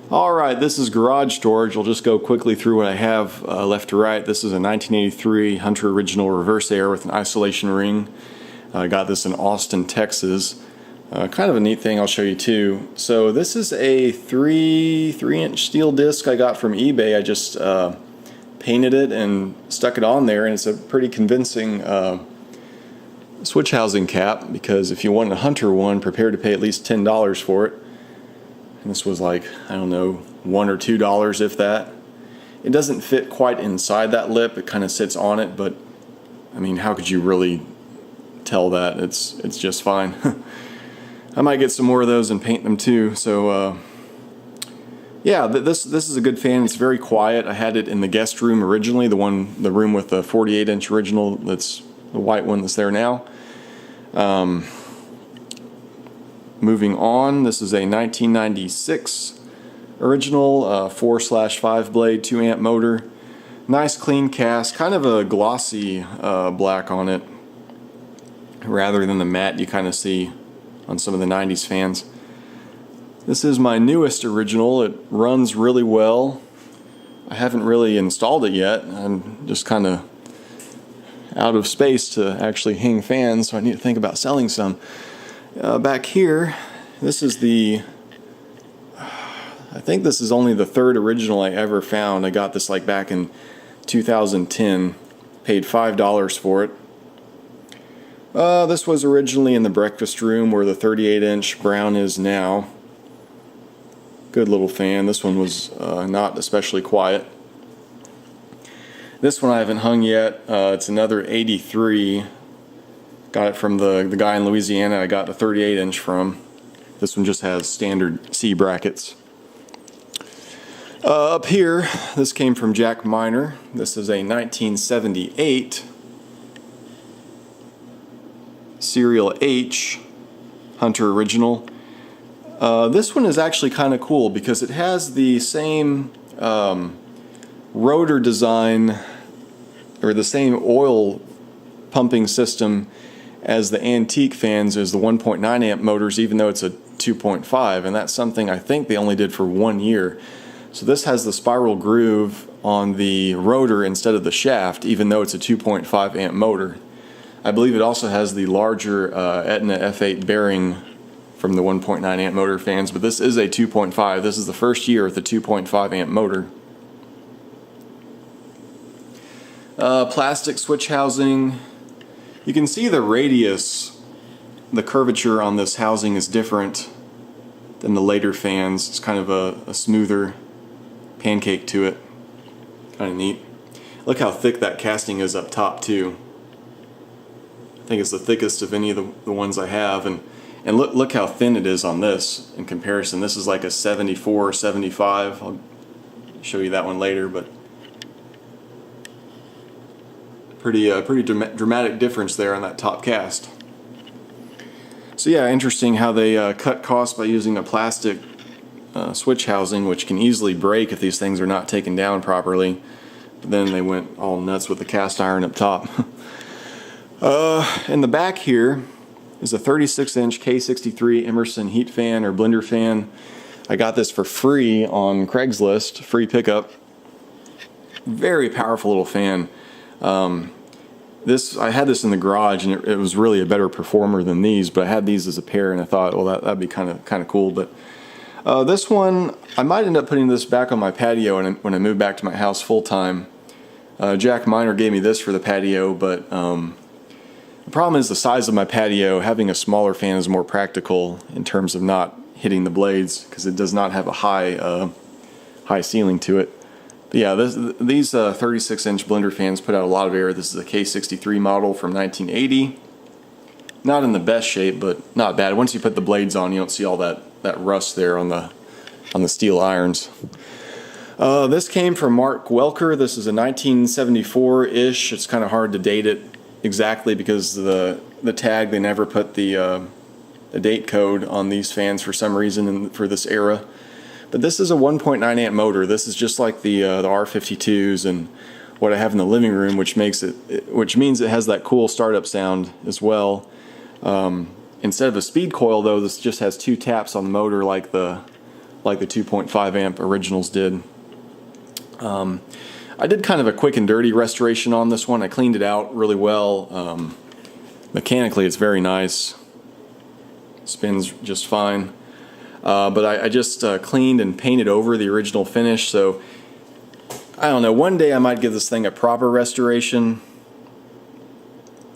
Alright, this is garage storage. I'll just go quickly through what I have left to right. This is a 1983 Hunter original reverse air with an isolation ring. I got this in Austin, Texas. Kind of a neat thing I'll show you too. So this is a 3-inch steel disc I got from eBay. I just painted it and stuck it on there, and it's a pretty convincing switch housing cap, because if you want a Hunter one, prepare to pay at least $10 for it. And this was like, I don't know, $1 or $2 if that. It doesn't fit quite inside that lip, it kind of sits on it, but I mean, how could you really tell that? It's just fine. I might get some more of those and paint them too. So yeah, this is a good fan. It's very quiet. I had it in the guest room originally, the room with the 48-inch original, that's the white one that's there now. Moving on, this is a 1996 original 4/5 blade 2-amp motor. Nice clean cast, kind of a glossy black on it rather than the matte you kind of see on some of the 90s fans. This is my newest original. It runs really well. I haven't really installed it yet. I'm just kind of out of space to actually hang fans, so I need to think about selling some. Back here, this is I think this is only the third original I ever found. I got this like back in 2010, paid $5 for it. This was originally in the breakfast room where the 38-inch brown is now. Good little fan. This one was not especially quiet. This one I haven't hung yet. It's another 83. Got it from the guy in Louisiana I got the 38-inch from. This one just has standard C brackets. Up here, this came from Jack Miner. This is a 1978 Serial H Hunter original. This one is actually kind of cool because it has the same rotor design, or the same oil pumping system as the antique fans, as the 1.9 amp motors, even though it's a 2.5, and that's something I think they only did for 1 year. So this has the spiral groove on the rotor instead of the shaft, even though it's a 2.5 amp motor. I believe it also has the larger Aetna F8 bearing from the 1.9 amp motor fans, but this is a 2.5. This is the first year with the 2.5 amp motor. Plastic switch housing. You can see the radius, the curvature on this housing is different than the later fans. It's kind of a smoother pancake to it. Kind of neat. Look how thick that casting is up top too. I think it's the thickest of any of the ones I have, and look how thin it is on this in comparison. This is like a 74 or 75. I'll show you that one later, but pretty dramatic difference there on that top cast. So yeah, interesting how they cut costs by using a plastic switch housing, which can easily break if these things are not taken down properly. But then they went all nuts with the cast iron up top. In the back here is a 36-inch K63 Emerson heat fan or blender fan. I got this for free on Craigslist, free pickup. Very powerful little fan. I had this in the garage, and it was really a better performer than these, but I had these as a pair, and I thought, well, that'd be kind of cool. But this one, I might end up putting this back on my patio when I move back to my house full time. Jack Miner gave me this for the patio, but the problem is the size of my patio. Having a smaller fan is more practical in terms of not hitting the blades, because it does not have a high ceiling to it. But yeah, these 36-inch blender fans put out a lot of air. This is a K63 model from 1980. Not in the best shape, but not bad. Once you put the blades on, you don't see all that rust there on the steel irons. This came from Mark Welker. This is a 1974-ish. It's kind of hard to date it exactly because the tag, they never put the date code on these fans for some reason for this era. But this is a 1.9 amp motor. This is just like the R52s and what I have in the living room, which means it has that cool startup sound as well. Instead of a speed coil, though, this just has 2 taps on the motor like the like the 2.5 amp originals did. I did kind of a quick and dirty restoration on this one. I cleaned it out really well. Mechanically, it's very nice. Spins just fine. But I just cleaned and painted over the original finish, so I don't know, one day I might give this thing a proper restoration.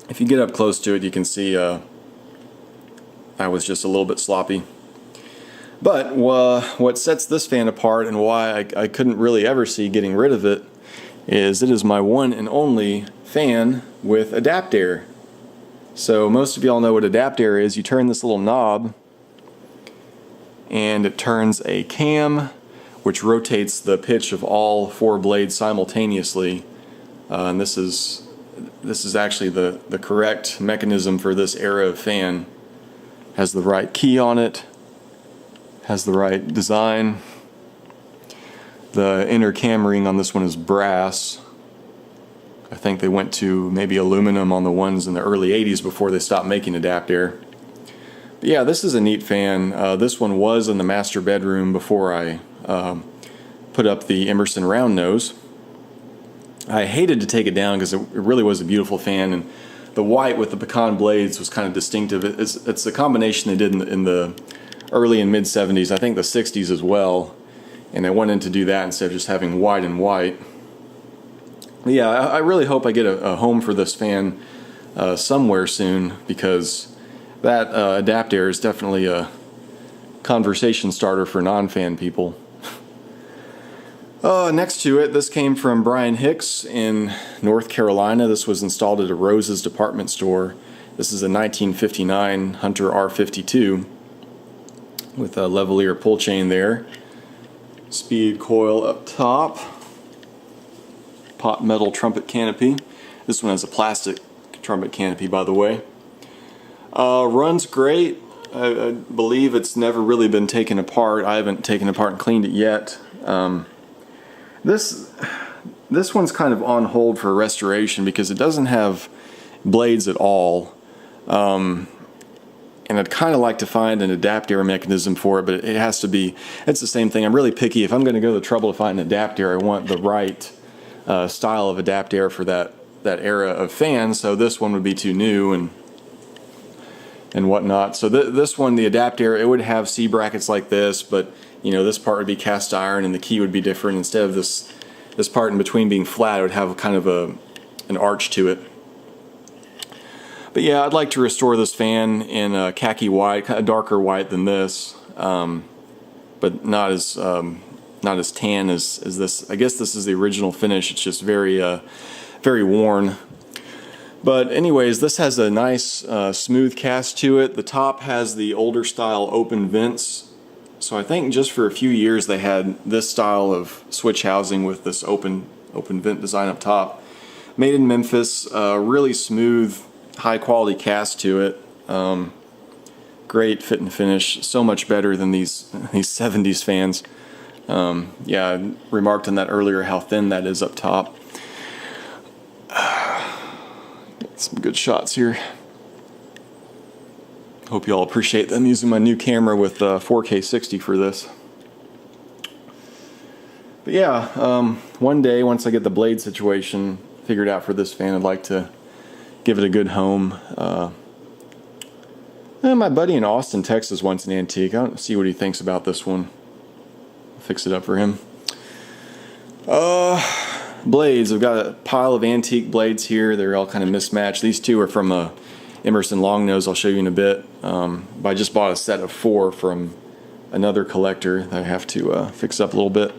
If you get up close to it, you can see I was just a little bit sloppy. But what sets this fan apart and why I couldn't really ever see getting rid of it is my one and only fan with adaptare. So most of y'all know what adaptare is. You turn this little knob and it turns a cam which rotates the pitch of all 4 blades simultaneously. And this is actually the correct mechanism for this era of fan. Has the right key on it, has the right design. The inner cam ring on this one is brass. I think they went to maybe aluminum on the ones in the early 80s before they stopped making adaptare. But yeah, this is a neat fan. This one was in the master bedroom before I put up the Emerson round nose. I hated to take it down because it really was a beautiful fan, and the white with the pecan blades was kind of distinctive. It's a combination they did in the early and mid 70s, I think the 60s as well, and I went in to do that instead of just having white and white. But yeah, I really hope I get a home for this fan somewhere soon, because that adaptare is definitely a conversation starter for non-fan people. Next to it, this came from Brian Hicks in North Carolina. This was installed at a Rose's department store. This is a 1959 Hunter R52 with a lavalier pull chain there. Speed coil up top. Pot metal trumpet canopy. This one has a plastic trumpet canopy, by the way. Runs great. I believe it's never really been taken apart. I haven't taken apart and cleaned it yet. This one's kind of on hold for restoration because it doesn't have blades at all. And I'd kind of like to find an adaptare mechanism for it, but it has to be, it's the same thing. I'm really picky. If I'm going to go to the trouble to find an adaptare, I want the right style of adaptare for that era of fan, so this one would be too new and whatnot. So this one, the adaptare, it would have C brackets like this, but you know, this part would be cast iron and the key would be different. Instead of this part in between being flat, it would have kind of an arch to it. But yeah, I'd like to restore this fan in a khaki white, kind of darker white than this, but not as tan as this. I guess this is the original finish. It's just very worn. But anyways, this has a nice smooth cast to it. The top has the older style open vents. So I think just for a few years they had this style of switch housing with this open vent design up top. Made in Memphis, really smooth, high quality cast to it. Great fit and finish, so much better than these 70s fans. Yeah, I remarked on that earlier how thin that is up top. Get some good shots here. Hope you all appreciate them. Using my new camera with 4K 60 for this. But yeah, one day once I get the blade situation figured out for this fan, I'd like to give it a good home. My buddy in Austin, Texas wants an antique. I don't see what he thinks about this one. I'll fix it up for him. Blades. I've got a pile of antique blades here. They're all kind of mismatched. These two are from a Emerson Longnose. I'll show you in a bit. But I just bought a set of 4 from another collector that I have to fix up a little bit.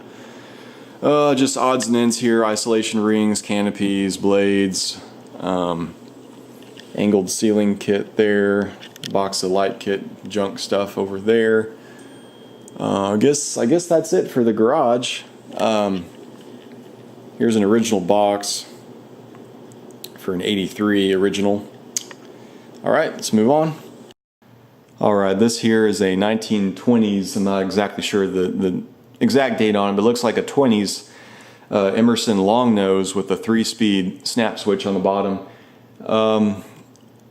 Just odds and ends here. Isolation rings, canopies, blades, angled ceiling kit there, box of light kit, junk stuff over there. I guess that's it for the garage. Here's an original box for an 83 original. Alright, let's move on. Alright, this here is a 1920s, I'm not exactly sure the exact date on it, but it looks like a 20s Emerson Longnose with a 3-speed snap switch on the bottom.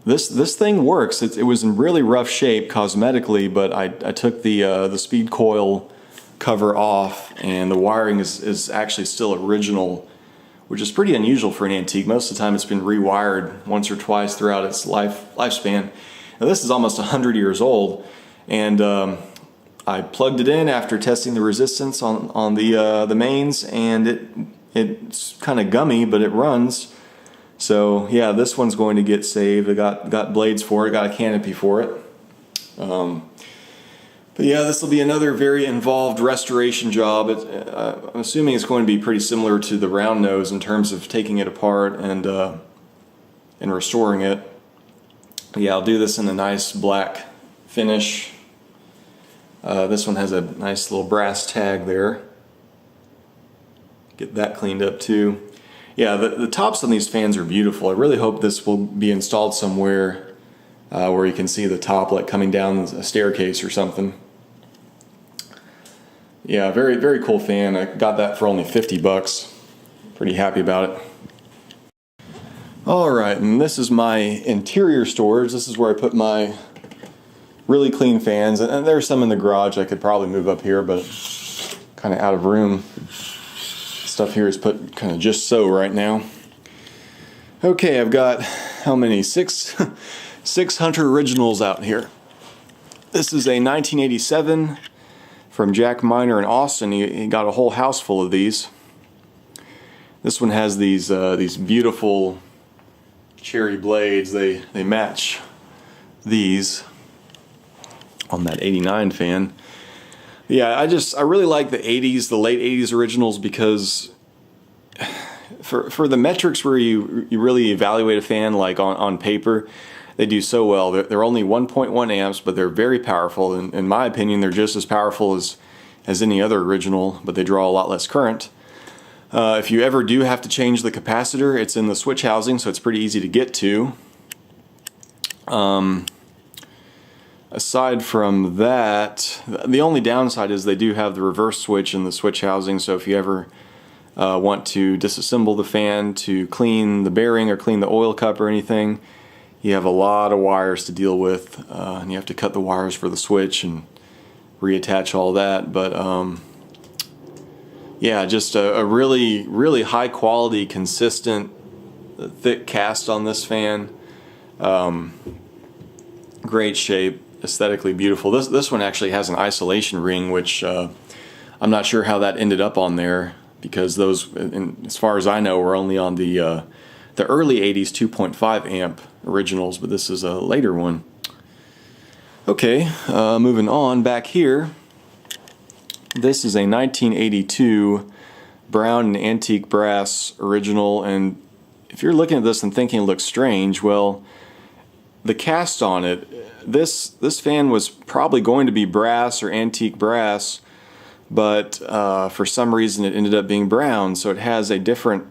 This thing works. It was in really rough shape cosmetically, but I took the speed coil cover off, and the wiring is actually still original, which is pretty unusual for an antique. Most of the time it's been rewired once or twice throughout its lifespan. Now this is almost 100 years old, and I plugged it in after testing the resistance on the mains, and it's kind of gummy, but it runs. So yeah, this one's going to get saved. I got blades for it, got a canopy for it. But yeah, this will be another very involved restoration job. I'm assuming it's going to be pretty similar to the round nose in terms of taking it apart and restoring it. But yeah, I'll do this in a nice black finish. This one has a nice little brass tag there. Get that cleaned up too. Yeah, the tops on these fans are beautiful. I really hope this will be installed somewhere where you can see the top, like coming down a staircase or something. Yeah, very, very cool fan. I got that for only $50. Pretty happy about it. Alright, and this is my interior storage. This is where I put my really clean fans. And there's some in the garage I could probably move up here, but kind of out of room. Stuff here is put kind of just so right now. Okay, I've got how many? Six Hunter originals out here. This is a 1987 from Jack Miner in Austin. He got a whole house full of these. This one has these beautiful cherry blades. They match these on that 89 fan. Yeah, I really like the 80s, the late 80s originals, because for the metrics where you really evaluate a fan, like on paper, they do so well. They're only 1.1 amps, but they're very powerful. And in my opinion, they're just as powerful as any other original, but they draw a lot less current. If you ever do have to change the capacitor, it's in the switch housing, so it's pretty easy to get to. Aside from that, the only downside is they do have the reverse switch in the switch housing, so if you ever want to disassemble the fan to clean the bearing or clean the oil cup or anything, you have a lot of wires to deal with, and you have to cut the wires for the switch and reattach all that. But yeah, just a really, really high quality, consistent, thick cast on this fan. Great shape, aesthetically beautiful. This one actually has an isolation ring, which I'm not sure how that ended up on there, because those, as far as I know, were only on the early 80s 2.5 amp originals, but this is a later one. Okay, moving on back here. This is a 1982 brown and antique brass original, and if you're looking at this and thinking it looks strange, well, the cast on it, this fan was probably going to be brass or antique brass, but for some reason it ended up being brown, so it has a different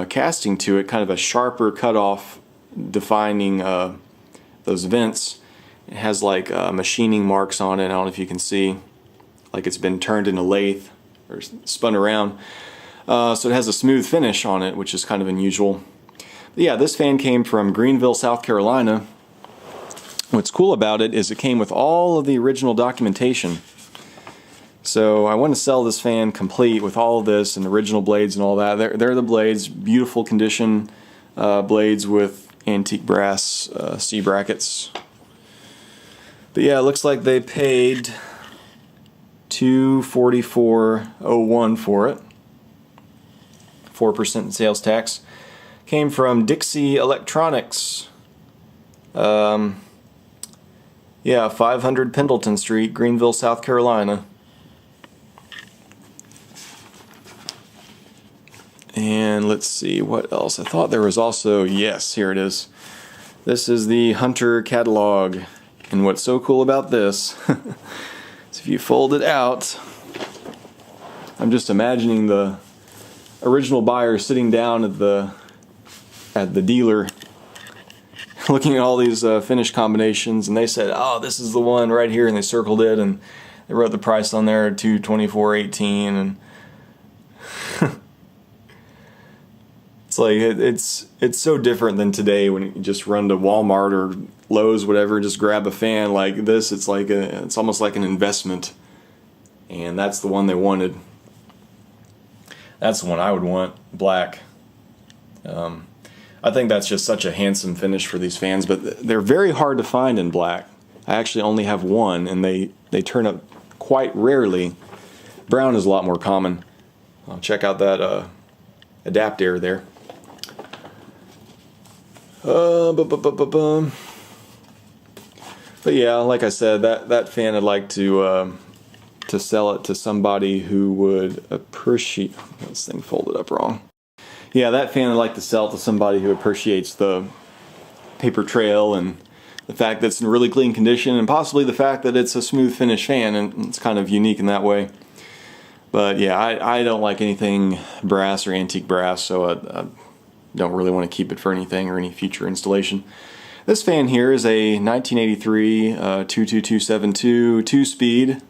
casting to it, kind of a sharper cutoff defining those vents. It has like machining marks on it. I don't know if you can see, like it's been turned in a lathe or spun around. So it has a smooth finish on it, which is kind of unusual. But yeah, this fan came from Greenville, South Carolina. What's cool about it is it came with all of the original documentation. So I want to sell this fan complete with all of this and original blades and all that. They're the blades, beautiful condition blades with antique brass C brackets. But yeah, it looks like they paid $244.01 for it. 4% sales tax. Came from Dixie Electronics. Yeah, 500 Pendleton Street, Greenville, South Carolina. And let's see what else. I thought there was also, yes, here it is. This is the Hunter catalog. And what's so cool about this is if you fold it out, I'm just imagining the original buyer sitting down at the dealer looking at all these finish combinations, and they said, oh, this is the one right here, and they circled it, and they wrote the price on there, $224.18, and it's like it's so different than today when you just run to Walmart or Lowe's, whatever, just grab a fan like this. It's like it's almost like an investment. and that's the one they wanted. That's the one I would want, black. I think that's just such a handsome finish for these fans, but they're very hard to find in black. I actually only have one, and they turn up quite rarely. Brown is a lot more common. Check out that adaptare there. But yeah, like I said, that fan I'd like to sell it to somebody who would appreciate. This thing folded up wrong. Yeah, that fan I'd like to sell to somebody who appreciates the paper trail and the fact that it's in really clean condition, and possibly the fact that it's a smooth finish fan, and it's kind of unique in that way. But yeah, I don't like anything brass or antique brass, so I don't really want to keep it for anything or any future installation. This fan here is a 1983 22272 2-speed,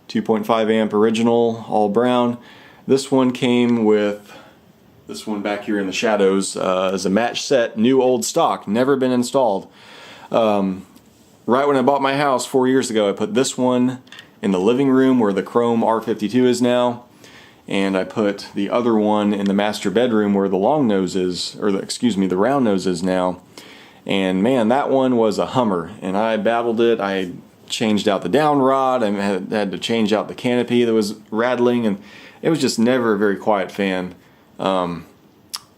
2.5 amp original, all brown. This one came with this one back here in the shadows as a match set, new old stock, never been installed. Right when I bought my house 4 years ago, I put this one in the living room where the chrome R52 is now, and I put the other one in the master bedroom where the long nose is, or the round nose is now. And man, that one was a hummer, and I battled it. I changed out the down rod, I had to change out the canopy that was rattling, and it was just never a very quiet fan.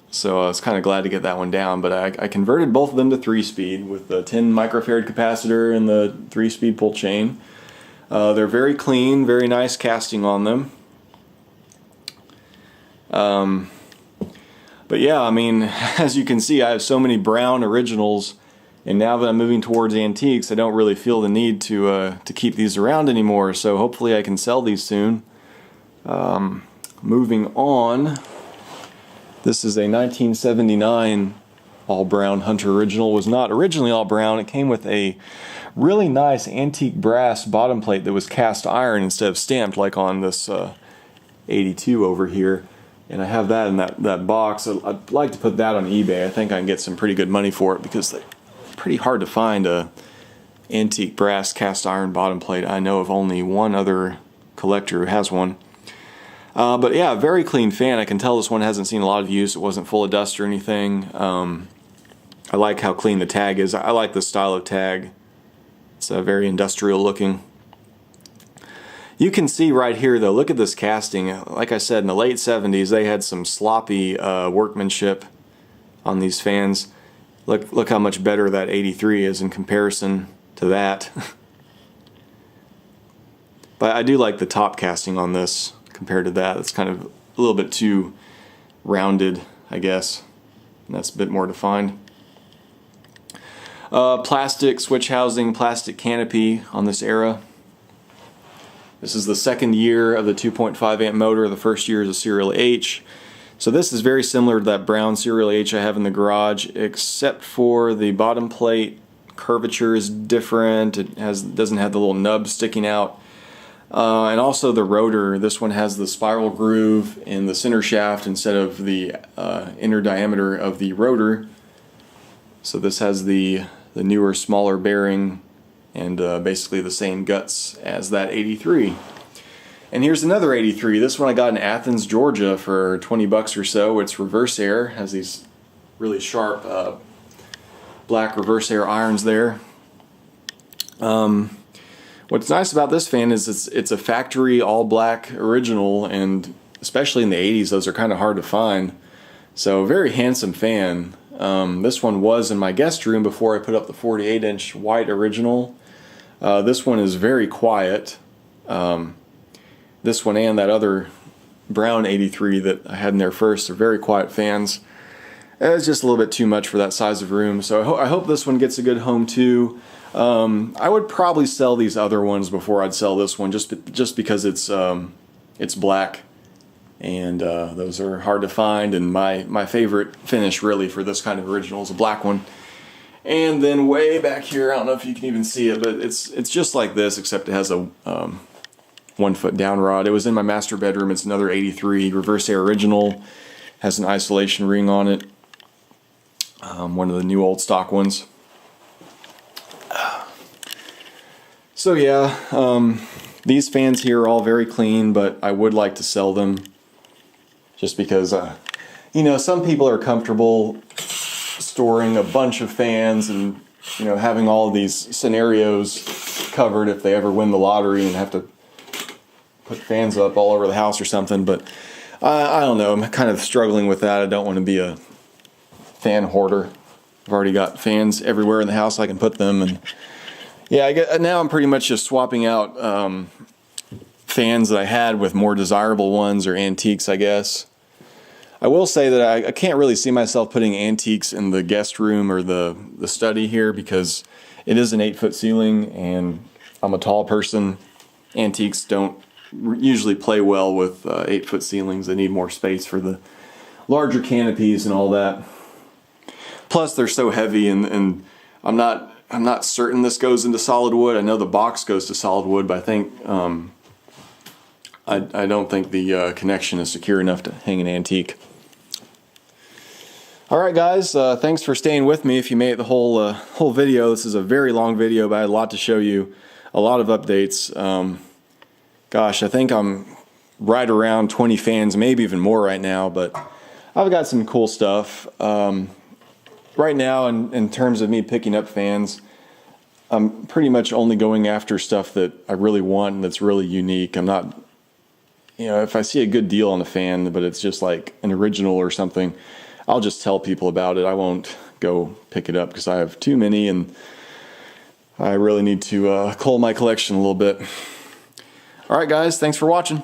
So I was kind of glad to get that one down, but I converted both of them to 3-speed with the 10 microfarad capacitor and the 3-speed pull chain. They're very clean, very nice casting on them. But yeah, I mean, as you can see, I have so many brown originals, and now that I'm moving towards antiques, I don't really feel the need to keep these around anymore, so hopefully I can sell these soon. Moving on, this is a 1979 all brown Hunter original. It was not originally all brown. It came with a really nice antique brass bottom plate that was cast iron instead of stamped like on this 82 over here. And I have that in that box. I'd like to put that on eBay. I think I can get some pretty good money for it because they're pretty hard to find a antique brass cast iron bottom plate. I know of only one other collector who has one. But yeah, very clean fan. I can tell this one hasn't seen a lot of use. It wasn't full of dust or anything. I like how clean the tag is. I like the style of tag. It's very industrial looking. You can see right here though, look at this casting. Like I said, in the late 70s they had some sloppy workmanship on these fans. Look how much better that 83 is in comparison to that. But I do like the top casting on this compared to that. It's kind of a little bit too rounded, I guess. And that's a bit more defined. Plastic switch housing, plastic canopy on this era. This is the second year of the 2.5 amp motor. The first year is a Serial H. So this is very similar to that brown Serial H I have in the garage, except for the bottom plate curvature is different. It doesn't have the little nub sticking out. And also the rotor, this one has the spiral groove in the center shaft instead of the inner diameter of the rotor. So this has the newer, smaller bearing and basically the same guts as that 83. And here's another 83. This one I got in Athens, Georgia for 20 bucks or so. It's reverse air, has these really sharp black reverse air irons there. What's nice about this fan is it's a factory all black original, and especially in the 80s those are kind of hard to find. So very handsome fan. This one was in my guest room before I put up the 48-inch white original. This one is very quiet. This one and that other brown 83 that I had in there first are very quiet fans. It's just a little bit too much for that size of room, so I hope this one gets a good home too. I would probably sell these other ones before I'd sell this one, just because it's black, and those are hard to find, and my favorite finish really for this kind of original is a black one. And then way back here, I don't know if you can even see it, but it's just like this, except it has a 1 foot down rod. It was in my master bedroom. It's another 83 reverse air original, has an isolation ring on it, one of the new old stock ones. So yeah, These fans here are all very clean, but I would like to sell them just because, you know, some people are comfortable storing a bunch of fans and, you know, having all of these scenarios covered if they ever win the lottery and have to put fans up all over the house or something. But I don't know, I'm kind of struggling with that. I don't want to be a fan hoarder. I've already got fans everywhere in the house I can put them, and yeah, now I'm pretty much just swapping out fans that I had with more desirable ones or antiques, I guess. I will say that I can't really see myself putting antiques in the guest room or the study here because it is an 8-foot ceiling and I'm a tall person. Antiques don't usually play well with 8-foot ceilings. They need more space for the larger canopies and all that. Plus they're so heavy, and I'm not certain this goes into solid wood. I know the box goes to solid wood, but I think I don't think the connection is secure enough to hang an antique. All right, guys, thanks for staying with me. If you made it the whole video, this is a very long video, but I had a lot to show you, a lot of updates. Gosh, I think I'm right around 20 fans, maybe even more right now, but I've got some cool stuff. Right now, in terms of me picking up fans, I'm pretty much only going after stuff that I really want and that's really unique. I'm not, you know, if I see a good deal on a fan, but it's just like an original or something, I'll just tell people about it. I won't go pick it up because I have too many and I really need to cull my collection a little bit. All right, guys, thanks for watching.